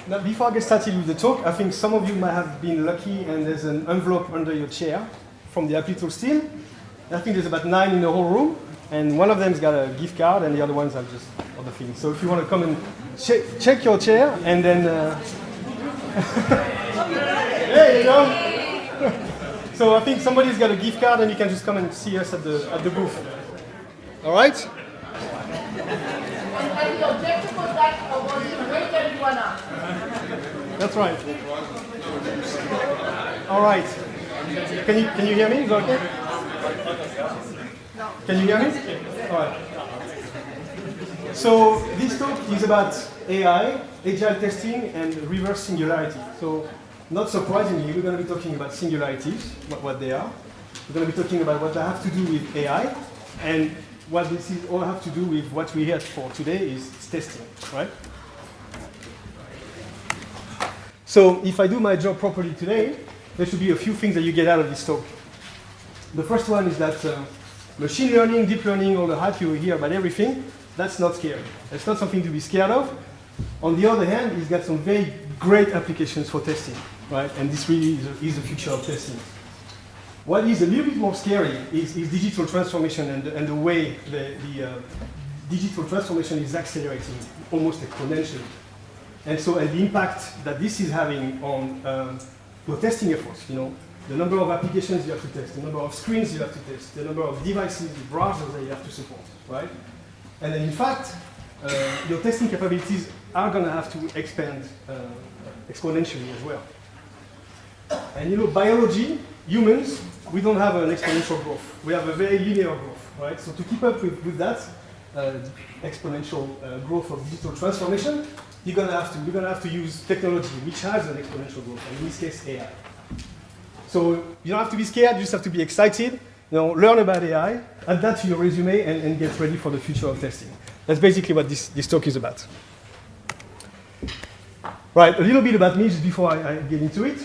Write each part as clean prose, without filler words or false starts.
Now, before I get started with the talk, I think some of you might have been lucky and there's an envelope under your chair from the ApplyTools team. I think there's about 9 in the whole room, and one of them's got a gift card and the other ones are just other things. So if you want to come and check your chair and then... There you go. So I think somebody's got a gift card and you can just come and see us at the booth. All right? And the objective was that was to wake everyone up. That's right. All right. Can you hear me? Is that okay? Can you hear me? All right. So this talk is about AI, agile testing, and reverse singularity. So not surprisingly, we're going to be talking about singularities, what they are. We're going to be talking about what they have to do with AI, and what this is all have to do with what we're here for today is testing, right? So if I do my job properly today, there should be a few things that you get out of this talk. The first one is that machine learning, deep learning, all the hype you hear about everything, that's not scary. It's not something to be scared of. On the other hand, it's got some very great applications for testing, right? And this really is the future of testing. What is a little bit more scary is digital transformation and the way the digital transformation is accelerating almost exponentially. And so, and the impact that this is having on your testing efforts, you know, the number of applications you have to test, the number of screens you have to test, the number of devices, the browsers that you have to support, right? And then in fact, your testing capabilities are going to have to expand exponentially as well. And you know, biology, humans, we don't have an exponential growth. We have a very linear growth, right? So to keep up with that exponential growth of digital transformation, you're going to have to use technology which has an exponential growth, and in this case, AI. So you don't have to be scared, you just have to be excited. You know, learn about AI, add that to your resume, and get ready for the future of testing. That's basically what this talk is about. Right, a little bit about me just before I get into it.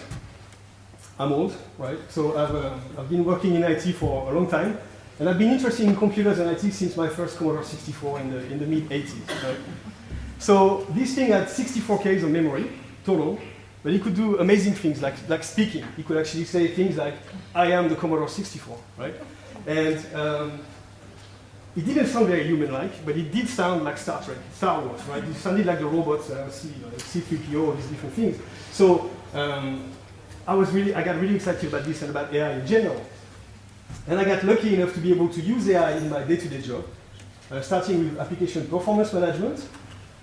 I'm old, right? So I've been working in IT for a long time, and I've been interested in computers and IT since my first Commodore 64 in the mid-80s, right? So this thing had 64Ks of memory, total, but it could do amazing things like speaking. It could actually say things like, I am the Commodore 64, right? And it didn't sound very human-like, but it did sound like Star Trek, Star Wars, right? It sounded like the robots, C-3PO, all these different things. So I got really excited about this and about AI in general. And I got lucky enough to be able to use AI in my day-to-day job, starting with application performance management.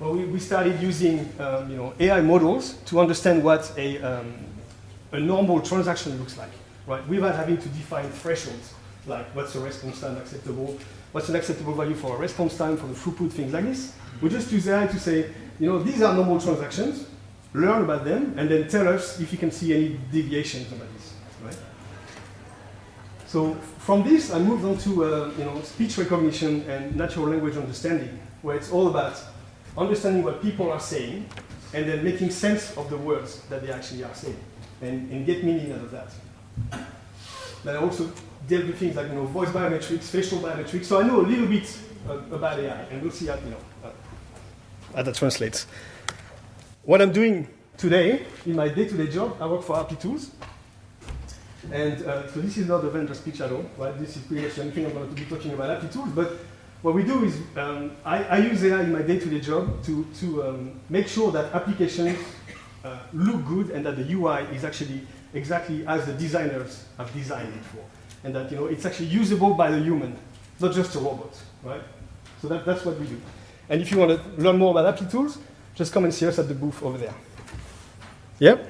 Well, we started using AI models to understand what a normal transaction looks like, right? Without having to define thresholds, like what's a response time acceptable, what's an acceptable value for a response time, for the throughput, things like this. We just use AI to say, these are normal transactions, learn about them, and then tell us if you can see any deviations about this, right? So from this, I moved on to speech recognition and natural language understanding, where it's all about understanding what people are saying, and then making sense of the words that they actually are saying, and get meaning out of that. Then I also dealt with things like voice biometrics, facial biometrics. So I know a little bit about AI, and we'll see how that translates. What I'm doing today in my day-to-day job, I work for ApplyTools, and so this is not a vendor speech at all, right? This is pretty much the only thing I'm going to be talking about ApplyTools, but what we do is I use AI in my day-to-day job to make sure that applications look good and that the UI is actually exactly as the designers have designed it for, and that it's actually usable by the human, not just a robot, right? So that's what we do. And if you want to learn more about ApplyTools, just come and see us at the booth over there. Yep.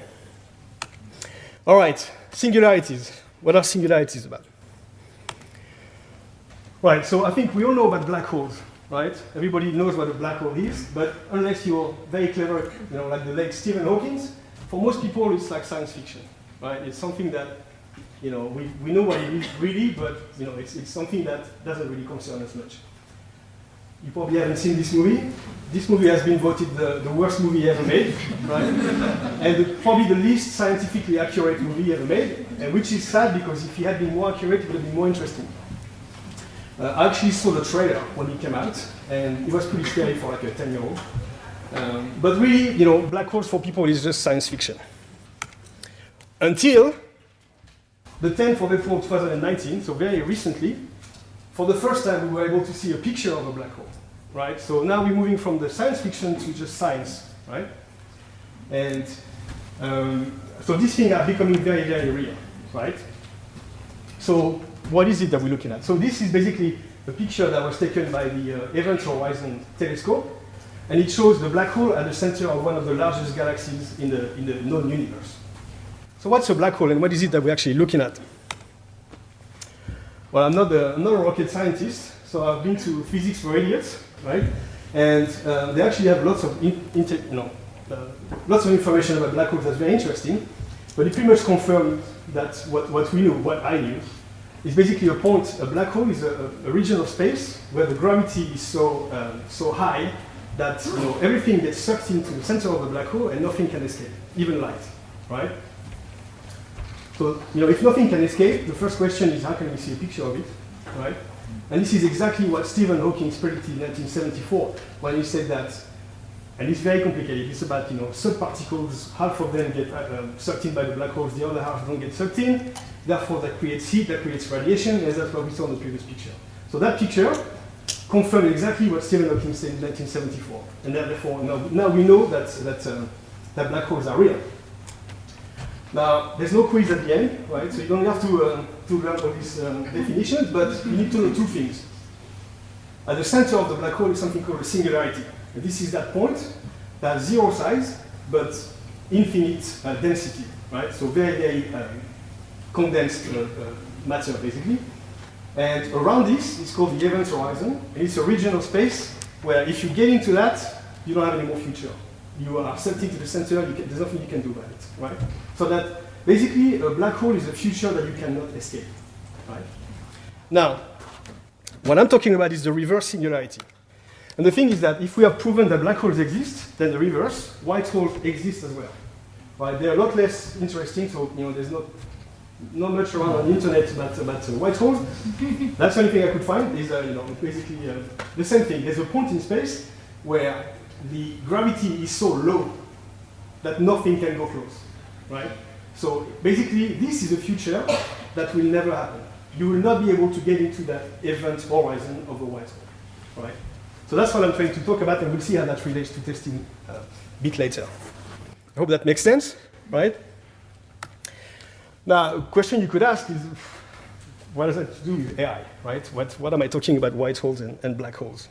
All right, singularities. What are singularities about? Right, so I think we all know about black holes, right? Everybody knows what a black hole is, but unless you're very clever, like the late Stephen Hawking, for most people it's like science fiction, right? It's something that, we know what it is really, but it's something that doesn't really concern us much. You probably haven't seen this movie. This movie has been voted the worst movie ever made, right? And probably the least scientifically accurate movie ever made, and which is sad because if it had been more accurate, it would have been more interesting. I actually saw the trailer when it came out, and it was pretty scary for like a 10-year-old. But really, you know, black holes for people is just science fiction. Until the 10th of April 2019, so very recently, for the first time we were able to see a picture of a black hole, right? So now we're moving from the science fiction to just science, right? And so these things are becoming very, very real, right? So what is it that we're looking at? So this is basically a picture that was taken by the Event Horizon Telescope, and it shows the black hole at the center of one of the largest galaxies in the known universe. So what's a black hole, and what is it that we're actually looking at? Well, I'm not a rocket scientist, so I've been to Physics for Idiots, right? And they actually have lots of lots of information about black holes that's very interesting, but it pretty much confirmed that what we knew, what I knew, is basically a point. A black hole is a region of space where the gravity is so high that everything gets sucked into the center of the black hole and nothing can escape, even light, right? So if nothing can escape, the first question is how can we see a picture of it, right? And this is exactly what Stephen Hawking predicted in 1974 when he said that. And it's very complicated. It's about subparticles. Half of them get sucked in by the black holes, the other half don't get sucked in. Therefore, that creates heat, that creates radiation, and that's what we saw in the previous picture. So that picture confirmed exactly what Stephen Hawking said in 1974. And therefore, now we know that black holes are real. Now, there's no quiz at the end, right? So you don't have to learn all these definitions, but you need to know two things. At the center of the black hole is something called a singularity. And this is that point that has zero size, but infinite density, right? So very, very condensed matter, basically. And around this, it's called the event horizon. And it's a region of space where if you get into that, you don't have any more future. You are sucked into the center, there's nothing you can do about it, right? So that basically a black hole is a future that you cannot escape, right? Now, what I'm talking about is the reverse singularity. And the thing is that if we have proven that black holes exist, then the reverse, white holes exist as well, right? They're a lot less interesting, so there's not much around on the internet about white holes. That's the only thing I could find is basically the same thing. There's a point in space where the gravity is so low that nothing can go close, right? So basically, this is a future that will never happen. You will not be able to get into that event horizon of a white hole, right? So that's what I'm trying to talk about, and we'll see how that relates to testing a bit later. I hope that makes sense, right? Now, a question you could ask is, what does that do with AI, right? What am I talking about white holes and black holes?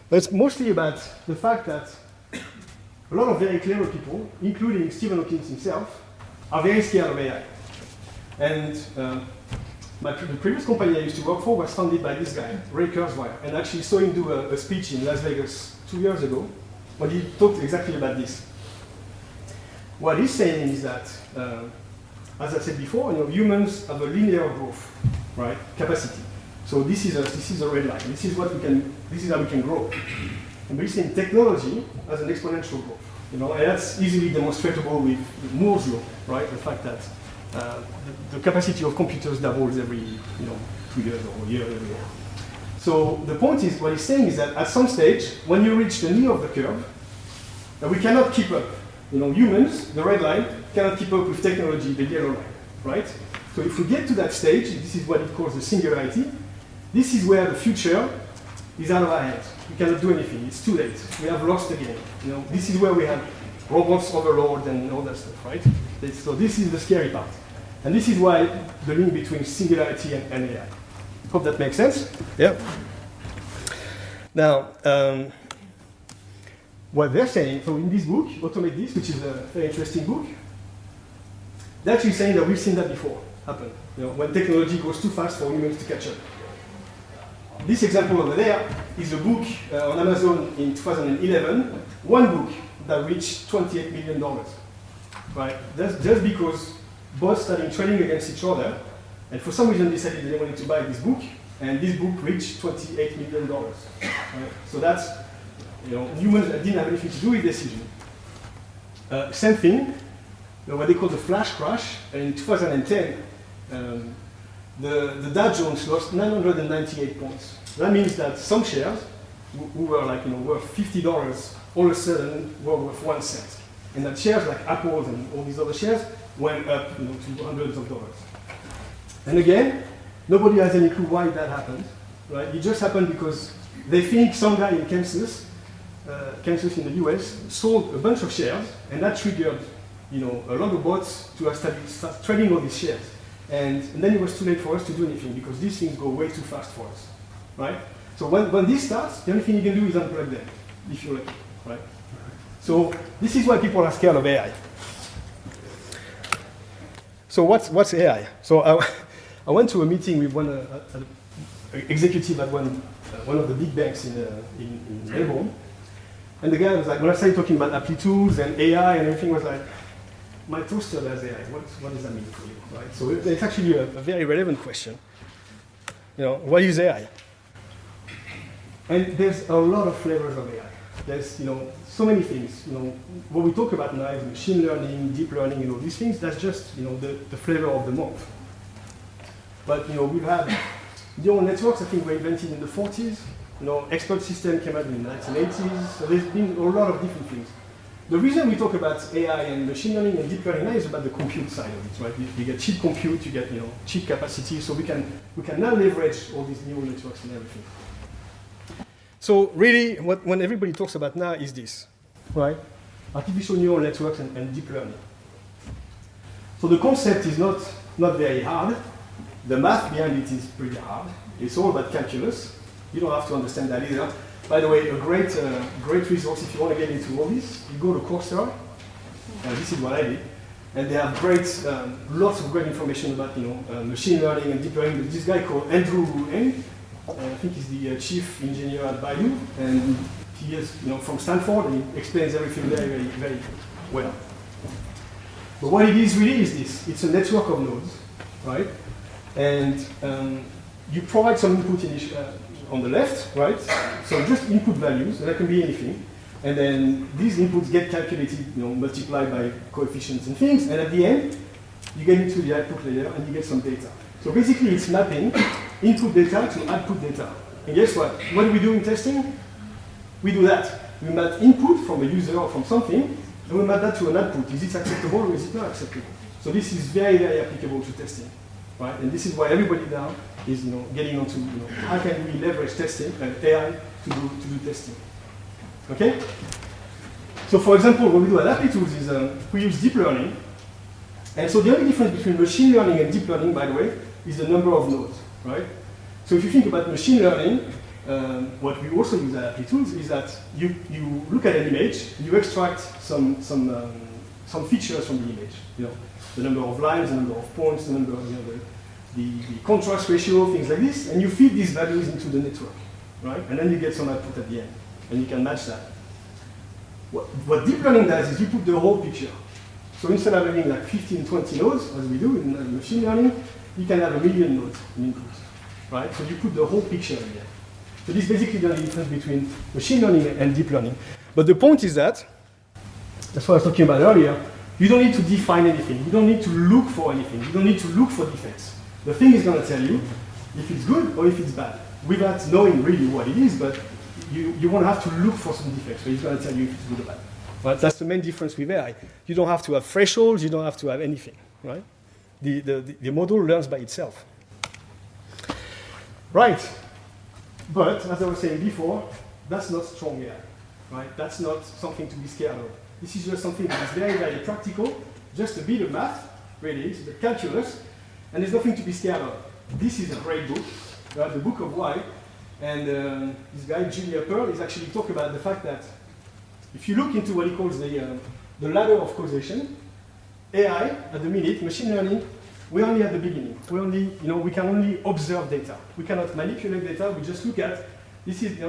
But it's mostly about the fact that a lot of very clever people, including Stephen Hawking himself, are very scared of AI. And the previous company I used to work for was founded by this guy, Ray Kurzweil, and actually saw him do a speech in Las Vegas 2 years ago when he talked exactly about this. What he's saying is that, as I said before, humans have a linear growth, right? Capacity. So this is a red line. This is how we can grow. And we're saying technology has an exponential growth. And that's easily demonstrable with Moore's law, right? The fact that the capacity of computers doubles every 2 years or a year every year. So the point is, what he's saying is that at some stage, when you reach the knee of the curve, we cannot keep up. Humans, the red line, cannot keep up with technology, the yellow line, right? So if we get to that stage, this is what it calls the singularity. This is where the future is out of our hands. We cannot do anything. It's too late. We have lost the game. This is where we have robots overlord and all that stuff, right? So this is the scary part. And this is why the link between singularity and AI. Hope that makes sense? Yeah. Now, what they're saying, so in this book, Automate This, which is a very interesting book, they're actually saying that we've seen that before happen. When technology goes too fast for humans to catch up. This example over there is a book on Amazon in 2011, one book that reached $28 million, right? That's just because bots started trading against each other, and for some reason decided they wanted to buy this book, and this book reached $28 million. Right? So that's, humans didn't have anything to do with decision. Same thing, what they call the flash crash, in 2010, the Dow Jones lost 998 points. That means that some shares who were like, worth $50, all of a sudden were worth 1 cent. And that shares like Apple and all these other shares went up, to hundreds of dollars. And again, nobody has any clue why that happened, right? It just happened because they think some guy in Kansas in the US, sold a bunch of shares, and that triggered, a lot of bots to start trading all these shares. And then it was too late for us to do anything because these things go way too fast for us, right? So when this starts, the only thing you can do is unplug them, if you're lucky, right? So this is why people are scared of AI. So what's AI? So I went to a meeting with one executive at one of the big banks in Melbourne, and the guy was like, when I started talking about Applitools and AI and everything, was like, my toaster does AI. What does that mean for you, right? So it's actually a very relevant question. What is AI? And there's a lot of flavors of AI. There's, so many things. What we talk about now is machine learning, deep learning, these things. That's just, the flavor of the month. But, we've had neural networks, I think, were invented in the 40s. Expert system came out in the 1980s. So there's been a lot of different things. The reason we talk about AI and machine learning and deep learning now is about the compute side of it, right? You get cheap compute, you get, cheap capacity. So we can now leverage all these neural networks and everything. So really, when everybody talks about now is this, right? Artificial neural networks and deep learning. So the concept is not very hard. The math behind it is pretty hard. It's all about calculus. You don't have to understand that either. By the way, a great resource if you want to get into all this, you go to Coursera. This is what I did. And they have lots of great information about machine learning and deep learning. This guy called Andrew Ng, I think he's the chief engineer at Baidu, and he is from Stanford, and he explains everything very, very, very well. But what it is really is this. It's a network of nodes, right? And you provide some input on the left, right? So just input values, and that can be anything. And then these inputs get calculated, multiplied by coefficients and things, and at the end, you get into the output layer and you get some data. So basically it's mapping input data to output data. And guess what? What do we do in testing? We do that. We map input from a user or from something, and we map that to an output. Is it acceptable or is it not acceptable? So this is very, very applicable to testing. Right? And this is why everybody now is getting onto how can we leverage testing and AI to do testing. Okay? So for example, what we do at Applitools is we use deep learning. And so the only difference between machine learning and deep learning, by the way, is the number of nodes. Right? So if you think about machine learning, what we also use at Applitools is that you look at an image, you extract some features from the image. The number of lines, the number of points, the number of the contrast ratio, things like this, and you feed these values into the network, right? And then you get some output at the end, and you can match that. What deep learning does is you put the whole picture. So instead of having like 15, 20 nodes, as we do in machine learning, you can have 1 million nodes in input, right? So you put the whole picture in there. So this is basically the only difference between machine learning and deep learning. But the point is that's what I was talking about earlier, you don't need to define anything. You don't need to look for anything. You don't need to look for defects. The thing is going to tell you if it's good or if it's bad, without knowing really what it is, but you won't have to look for some defects. So it's going to tell you if it's good or bad. Right? That's the main difference with AI. You don't have to have thresholds. You don't have to have anything. Right? The model learns by itself. Right. But as I was saying before, that's not strong AI. Right? That's not something to be scared of. This is just something that is very, very practical, just a bit of math, really, it's the calculus, and there's nothing to be scared of. This is a great book, the Book of Why, and this guy, Julia Pearl, is actually talking about the fact that if you look into what he calls the ladder of causation, AI, at the minute, machine learning, we're only at the beginning. We can only observe data. We cannot manipulate data, we just look at, this is,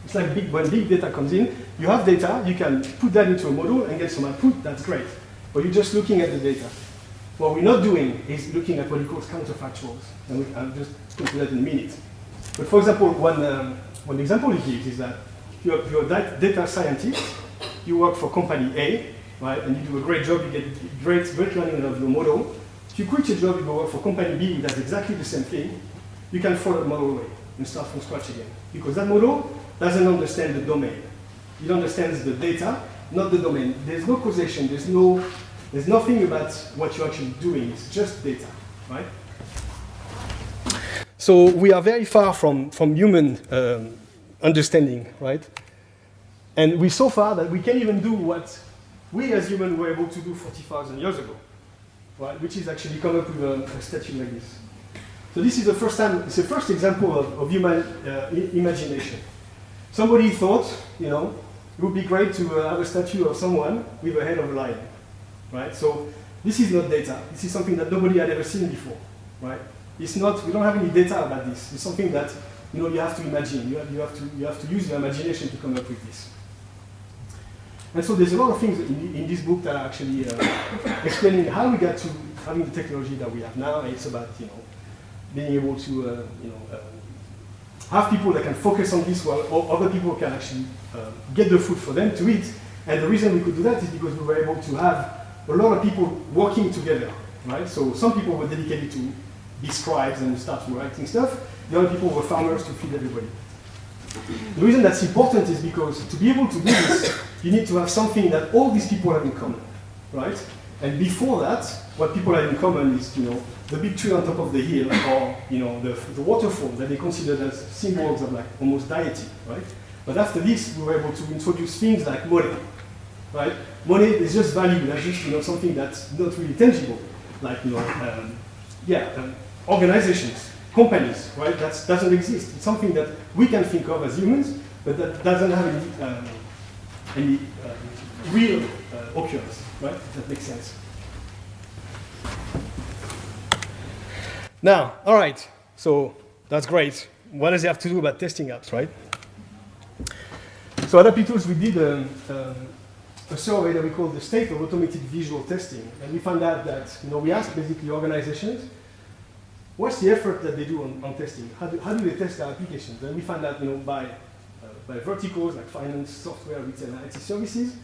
it's like when big data comes in, you have data, you can put that into a model and get some output, that's great. But you're just looking at the data. What we're not doing is looking at what he calls counterfactuals. And I'll just go to that in a minute. But for example, one example he gives is that you're a data scientist, you work for company A, right, and you do a great job, you get great learning of your model. If you quit your job, you go work for company B, that does exactly the same thing, you can throw that model away. and start from scratch again. Because that model doesn't understand the domain. It understands the data, not the domain. There's no causation, there's nothing about what you're actually doing, it's just data, right? So we are very far from human understanding, right? And we're so far that we can't even do what we as humans were able to do 40,000 years ago, right? Which is actually come up with a statue like this. So this is the first time, it's the first example of human imagination. Somebody thought, you know, it would be great to have a statue of someone with a head of a lion, right? So this is not data. This is something that nobody had ever seen before, right? It's not, we don't have any data about this. It's something that, you know, you have to imagine. You have to use your imagination to come up with this. And so there's a lot of things in this book that are actually explaining how we got to having the technology that we have now. And it's about, you know, being able to, have people that can focus on this while other people can actually get the food for them to eat. And the reason we could do that is because we were able to have a lot of people working together, right? So some people were dedicated to be scribes and start writing stuff. The other people were farmers to feed everybody. The reason that's important is because to be able to do this, you need to have something that all these people have in common, right? And before that, what people have in common is, you know, the big tree on top of the hill, or, you know, the waterfall that they considered as symbols of like almost deity, right? But after this, we were able to introduce things like money, right? Money is just value, that's just, you know, something that's not really tangible, like, you know, organizations, companies, right? That doesn't exist. It's something that we can think of as humans, but that doesn't have any real occurrence, right? If that makes sense. Now, all right, so that's great. What does it have to do about testing apps, right? So at ApplyTools, we did a survey that we called the State of Automated Visual Testing, and we found out that, you know, we asked basically organizations, what's the effort that they do on testing? How do they test their applications? And we found out, you know, by verticals like finance, software, retail, and IT services,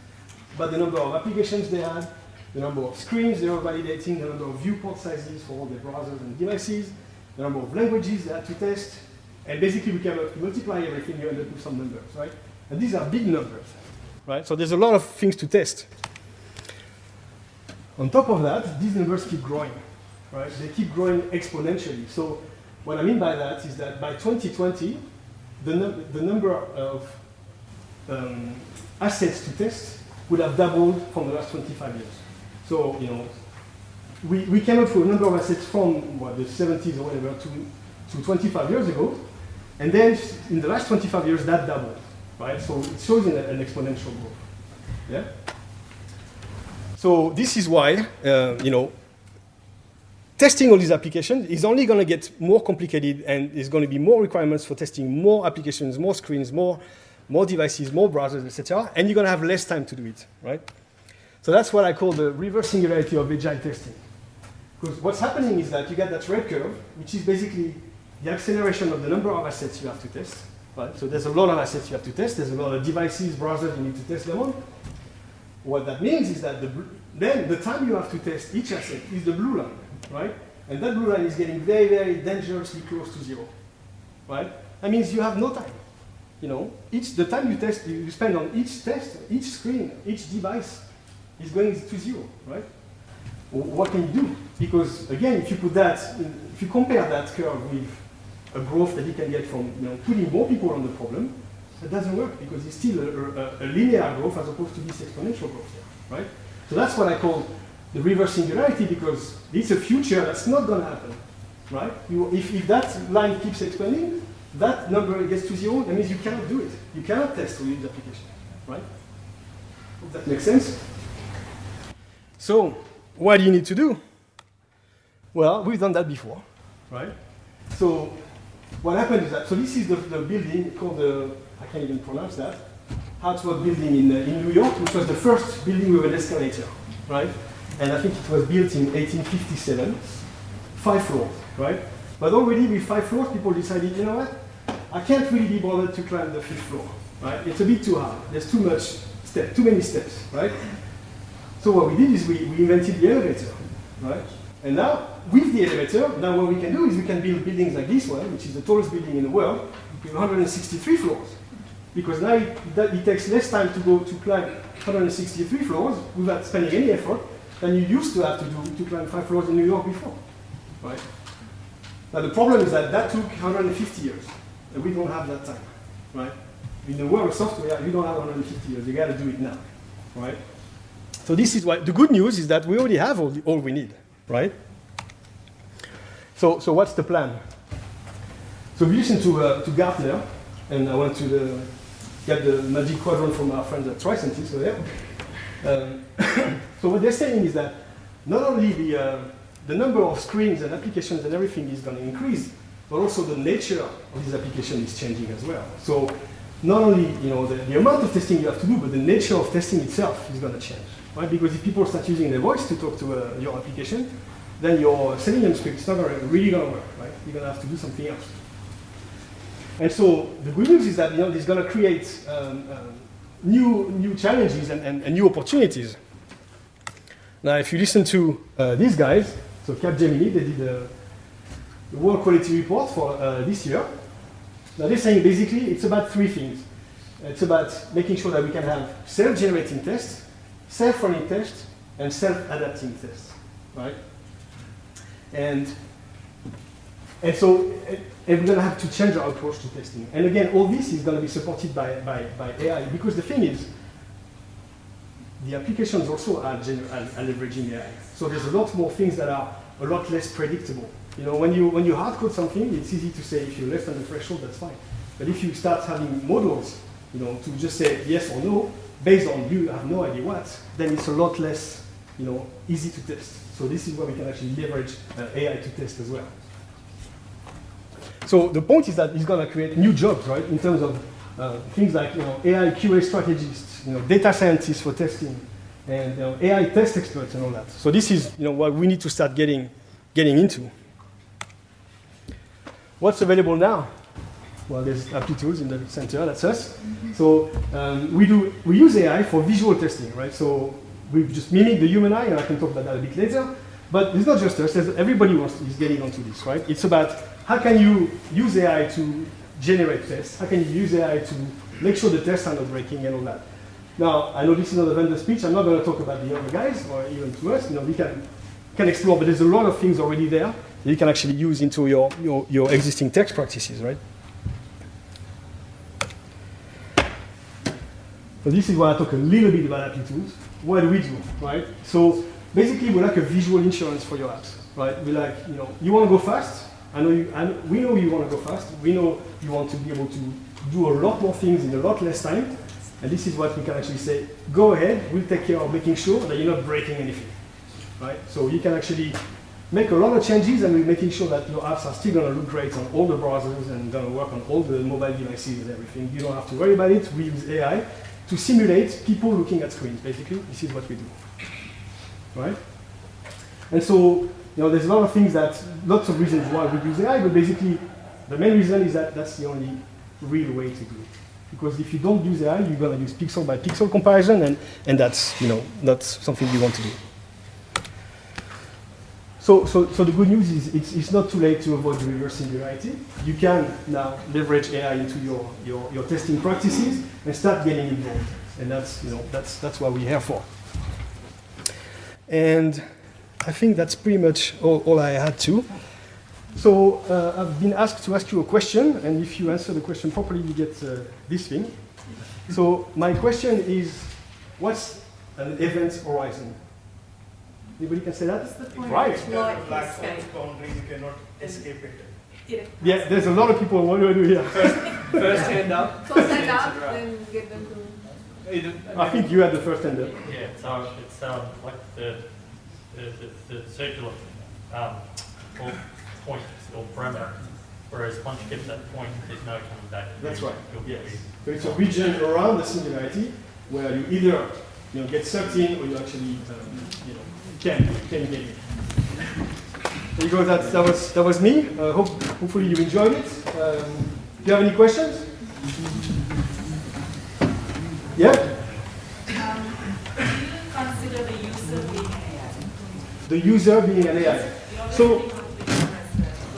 by the number of applications they had, the number of screens they were validating, the number of viewport sizes for all their browsers and devices, the number of languages they had to test, and basically we can multiply everything, you end up with some numbers, right? And these are big numbers, right? So there's a lot of things to test. On top of that, these numbers keep growing, right? They keep growing exponentially. So what I mean by that is that by 2020, the number of assets to test would have doubled from the last 25 years. So, you know, we came up with a number of assets from the 70s or whatever to 25 years ago, and then in the last 25 years that doubled, right? So it shows an exponential growth. Yeah. So this is why, you know, testing all these applications is only going to get more complicated, and there's going to be more requirements for testing more applications, more screens, more devices, more browsers, etc. And you're going to have less time to do it, right? So that's what I call the reverse singularity of agile testing. Because what's happening is that you get that red curve, which is basically the acceleration of the number of assets you have to test, right? So there's a lot of assets you have to test. There's a lot of devices, browsers you need to test them on. What that means is that then the time you have to test each asset is the blue line, right? And that blue line is getting very, very dangerously close to zero, right? That means you have no time. You know, the time you spend on each test, each screen, each device is going to zero, right? What can you do? Because again, if you compare that curve with a growth that you can get from, you know, putting more people on the problem, that doesn't work because it's still a linear growth as opposed to this exponential growth here, right? So that's what I call the reverse singularity, because it's a future that's not going to happen, right? If that line keeps expanding, that number gets to zero, that means you cannot do it. You cannot test all these applications, right? Hope that makes sense. So, what do you need to do? Well, we've done that before, right? So, what happened is that, so this is the building called I can't even pronounce that, Hartsburg building in New York, which was the first building with an escalator, right? And I think it was built in 1857, 5 floors, right? But already with 5 floors, people decided, you know what? I can't really be bothered to climb the 5th floor, right? It's a bit too hard. There's too many steps, right? So what we did is we invented the elevator, right? And now with the elevator, now what we can do is we can build buildings like this one, which is the tallest building in the world, with 163 floors. Because now it takes less time to go to climb 163 floors without spending any effort than you used to have to do to climb 5 floors in New York before. Right? Now the problem is that took 150 years, and we don't have that time. Right? In the world of software, you don't have 150 years. You got to do it now. Right? So this is why the good news is that we already have all we need. Right? So what's the plan? So we listened to Gartner, and I went to get the magic quadrant from our friends at Tricentis. So there. So what they're saying is that not only the number of screens and applications and everything is going to increase, but also the nature of this application is changing as well. So not only the amount of testing you have to do, but the nature of testing itself is going to change, right? Because if people start using their voice to talk to your application, then your Selenium script is not really going to work, right? You're going to have to do something else. And so the good news is that this is going to create new challenges and new opportunities. Now, if you listen to these guys, so Capgemini, they did the World Quality Report for this year. Now they're saying basically it's about 3 things. It's about making sure that we can have self-generating tests, self-running tests, and self-adapting tests, right? And so we're going to have to change our approach to testing. And again, all this is going to be supported by AI, because the thing is, the applications also are leveraging AI. So there's a lot more things that are a lot less predictable. When you hard code something, it's easy to say if you're less than the threshold, that's fine. But if you start having models, to just say yes or no, based on you have no idea what, then it's a lot less, easy to test. So this is where we can actually leverage AI to test as well. So the point is that it's going to create new jobs, right? In terms of things like AI QA strategists, data scientists for testing, and AI test experts and all that. So this is what we need to start getting into. What's available now? Well, there's Applitools in the center. That's us. Mm-hmm. So we use AI for visual testing, right? So we just mimic the human eye, and I can talk about that a bit later. But it's not just us. Everybody is getting onto this, right? It's about how can you use AI to generate tests? How can you use AI to make sure the tests are not breaking and all that? Now, I know this is not a vendor speech. I'm not going to talk about the other guys or even to us. We can explore, but there's a lot of things already there that you can actually use into your existing test practices, right? So this is why I talk a little bit about Applitools. What do we do, right? So basically, we're like a visual insurance for your apps, right? We're like, you want to go fast. We know you want to go fast. We know you want to be able to do a lot more things in a lot less time. And this is what we can actually say, go ahead, we'll take care of making sure that you're not breaking anything, right? So you can actually make a lot of changes and we're making sure that your apps are still going to look great on all the browsers and going to work on all the mobile devices and everything. You don't have to worry about it. We use AI to simulate people looking at screens, basically. This is what we do, right? And so, there's a lot of things lots of reasons why we use AI, but basically, the main reason is that that's the only real way to do it. Because if you don't use AI, you're going to use pixel by pixel comparison, and that's, not something you want to do. So the good news is it's not too late to avoid the reverse singularity. You can now leverage AI into your testing practices and start getting involved. And that's what we're here for. And I think that's pretty much all I had to. So I've been asked to ask you a question, and if you answer the question properly, you get this thing. So my question is, what's an event horizon? Anybody can say that? It's the point right. Like black hole's boundary, you cannot escape it. Yeah, there's a lot of people. What do I do here? First hand up. First hand up, then get them to... I think you had the first hand up. Yeah, so it's like the circular or point or parameter. Whereas once you get to that point, there's no coming back. That's right. Yes. So it's a region around the singularity where you either get sucked in or you actually can get in. There you go. That was me. Hopefully you enjoyed it. Do you have any questions? Yeah. Do you consider the user being an AI? The user being an AI. Your So,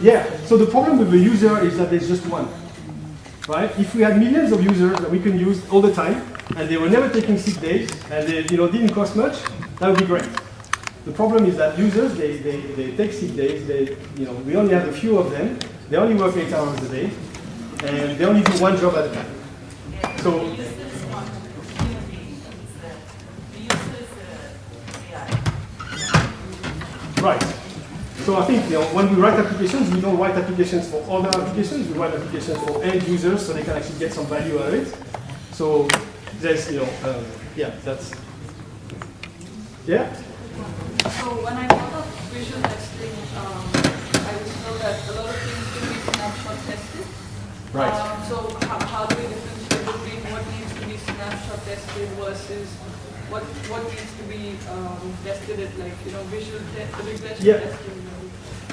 yeah, so the problem with the user is that there's just one, right? If we had millions of users that we can use all the time, and they were never taking sick days, and they didn't cost much, that would be great. The problem is that users, they take sick days, we only have a few of them, they only work 8 hours a day, and they only do one job at a time. So, right. So I think when we write applications, we don't write applications for other applications, we write applications for end users so they can actually get some value out of it. So there's, yeah, that's, yeah? So when I thought of visual testing, I was told that a lot of things can be snapshot tested. Right. So how do we differentiate between what needs to be snapshot tested versus what needs to be tested at visual regression testing?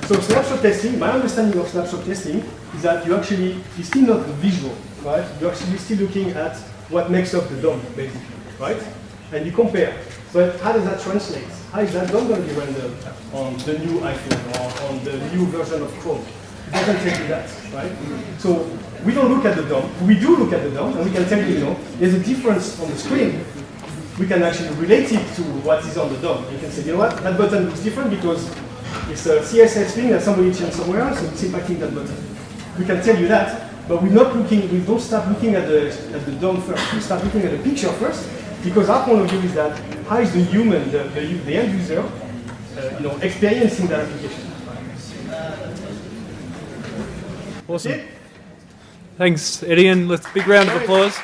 So snapshot testing, my understanding of snapshot testing is that you're still not visual, right? You're actually still looking at what makes up the DOM, basically, right? And you compare. But how does that translate? How is that DOM going to be rendered on the new iPhone or on the new version of Chrome? It doesn't tell you that, right? So we don't look at the DOM. We do look at the DOM, and we can tell you, there's a difference on the screen. We can actually relate it to what is on the DOM. You can say, you know what, that button looks different because it's a CSS thing that somebody changed somewhere else, so it's impacting that button. We can tell you that, but we don't start looking at the DOM first. We start looking at the picture first, because our point of view is that how is the human, the end user, experiencing that application. Awesome. Thanks, Eddie, and let's big round of applause.